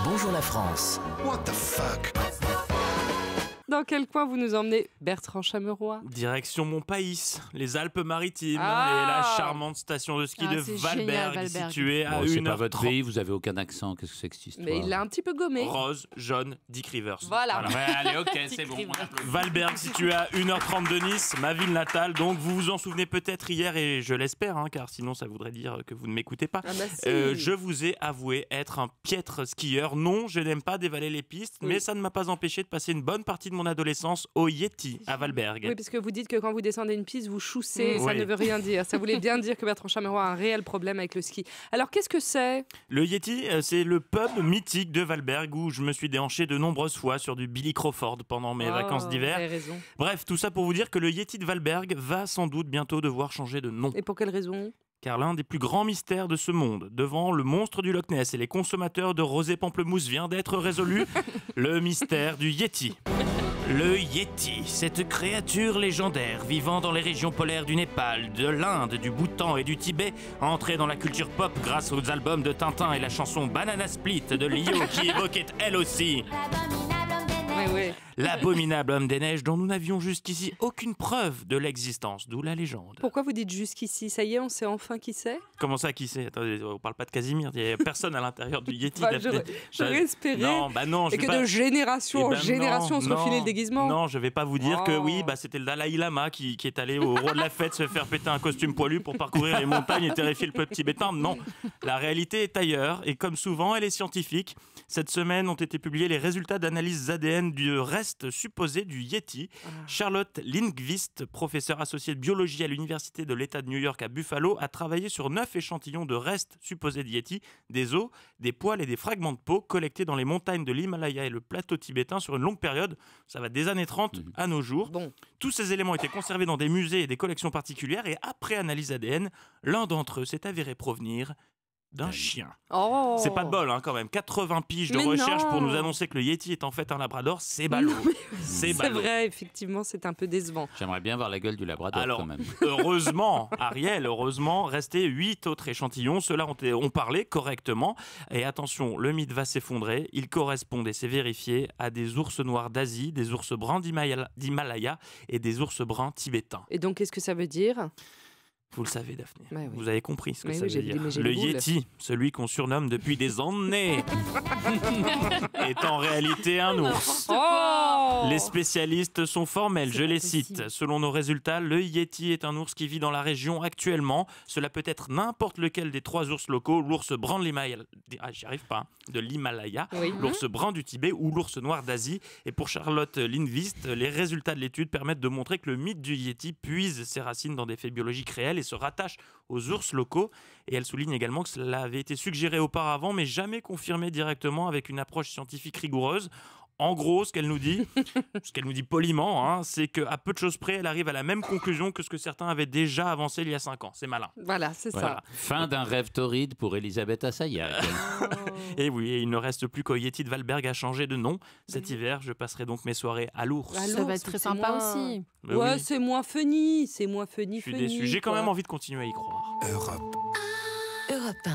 Bonjour la France. What the fuck? Dans quel coin vous nous emmenez, Bertrand Chameroy? Direction Montpaïs, les Alpes-Maritimes et Ah la charmante station de ski de c'est Valberg, génial, Valberg. située à Bon, c'est 1h30. pas votre pays, vous avez aucun accent. Qu'est-ce que c'est que cette histoire? Mais il l'a un petit peu gommé. Rose, jaune, Dick Rivers. Voilà. Ouais, allez, ok, c'est bon. Valberg, situé à 1h30 de Nice, ma ville natale. Donc vous vous en souvenez peut-être hier, et je l'espère, car sinon ça voudrait dire que vous ne m'écoutez pas. Ah bah si. Je vous ai avoué être un piètre skieur. Non, je n'aime pas dévaler les pistes, Oui. mais ça ne m'a pas empêché de passer une bonne partie de mon adolescence au Yeti à Valberg. Oui, parce que vous dites que quand vous descendez une piste, vous choussez. Ça Oui. ne veut rien dire. Ça voulait bien dire que Bertrand Chameroy a un réel problème avec le ski. Alors, qu'est-ce que c'est? Le Yeti, c'est le pub mythique de Valberg où je me suis déhanché de nombreuses fois sur du Billy Crawford pendant mes vacances Vous d'hiver. avez raison. Bref, tout ça pour vous dire que le Yeti de Valberg va sans doute bientôt devoir changer de nom. Et pour quelle raison? Car l'un des plus grands mystères de ce monde, devant le monstre du Loch Ness et les consommateurs de rosé pamplemousse, vient d'être résolu. Le mystère du Yeti. Le Yeti, cette créature légendaire vivant dans les régions polaires du Népal, de l'Inde, du Bhoutan et du Tibet, entrée dans la culture pop grâce aux albums de Tintin et la chanson Banana Split de Lio qui évoquait elle aussi Oui. l'abominable homme des neiges dont nous n'avions jusqu'ici aucune preuve de l'existence, d'où la légende. Pourquoi vous dites jusqu'ici? Ça y est, on sait enfin qui c'est? Comment ça, qui c'est? Attendez, on parle pas de Casimir, il n'y a personne à l'intérieur du Yeti. Enfin, j'aurais espéré. Non, bah non, je Et vais que pas... de génération en Eh ben génération, on se non, refilait le déguisement. Non, je vais pas vous dire que Oh. oui, c'était le Dalai Lama qui est allé au roi de la fête se faire péter un costume poilu pour parcourir les montagnes et terrifier le peuple tibétain. Non, la réalité est ailleurs et comme souvent, elle est scientifique. Cette semaine ont été publiés les résultats d'analyse ADN du reste supposé du Yeti. Charlotte Lindqvist, professeure associée de biologie à l'université de l'État de New York à Buffalo, a travaillé sur 9 échantillons de restes supposés de Yeti, des os, des poils et des fragments de peau collectés dans les montagnes de l'Himalaya et le plateau tibétain sur une longue période. Ça va des années 30 à nos jours. Bon. Tous ces éléments étaient conservés dans des musées et des collections particulières et après analyse ADN, l'un d'entre eux s'est avéré provenir d'un chien. Oh. C'est pas de bol quand même. 80 piges de Mais recherche non. pour nous annoncer que le Yeti est en fait un labrador, c'est ballot. C'est C'est ballot. vrai, effectivement, c'est un peu décevant. J'aimerais bien voir la gueule du labrador Alors, quand même. heureusement, Ariel, restait 8 autres échantillons. Ceux-là ont parlé correctement. Et attention, le mythe va s'effondrer. Ils correspondent, et c'est vérifié, à des ours noirs d'Asie, des ours bruns d'Himalaya et des ours bruns tibétains. Et donc, qu'est-ce que ça veut dire? Vous le savez, Daphné. Ouais, oui. Vous avez compris ce que Mais ça oui, veut dire. j'ai Le les boules. Yeti, celui qu'on surnomme depuis des années, est en réalité un ours. Oh. Les spécialistes sont formels, C'est je pas les possible. cite. Selon nos résultats, le Yeti est un ours qui vit dans la région actuellement. Cela peut être n'importe lequel des 3 ours locaux, l'ours brun de l'Himalaya, de l'Himalaya, Oui. l'ours brun du Tibet ou l'ours noir d'Asie. Et pour Charlotte Lindqvist, les résultats de l'étude permettent de montrer que le mythe du Yeti puise ses racines dans des faits biologiques réels et se rattache aux ours locaux. Et elle souligne également que cela avait été suggéré auparavant, mais jamais confirmé directement avec une approche scientifique rigoureuse. En gros, ce qu'elle nous dit poliment, c'est qu'à peu de choses près, elle arrive à la même conclusion que ce que certains avaient déjà avancé il y a 5 ans. C'est malin. Voilà, c'est Voilà. Fin d'un rêve torride pour Elisabeth Assayag. ça. Et oui, et il ne reste plus qu'au Yeti de Valberg à changer de nom. Cet hiver, je passerai donc mes soirées à l'ours. À Ça va l'ours, être très c'est sympa moins- aussi. Mais Ouais, oui, c'est moins funny, c'est moins funny. je suis déçu. J'ai quand même envie de continuer à y croire. Europe Europe 1.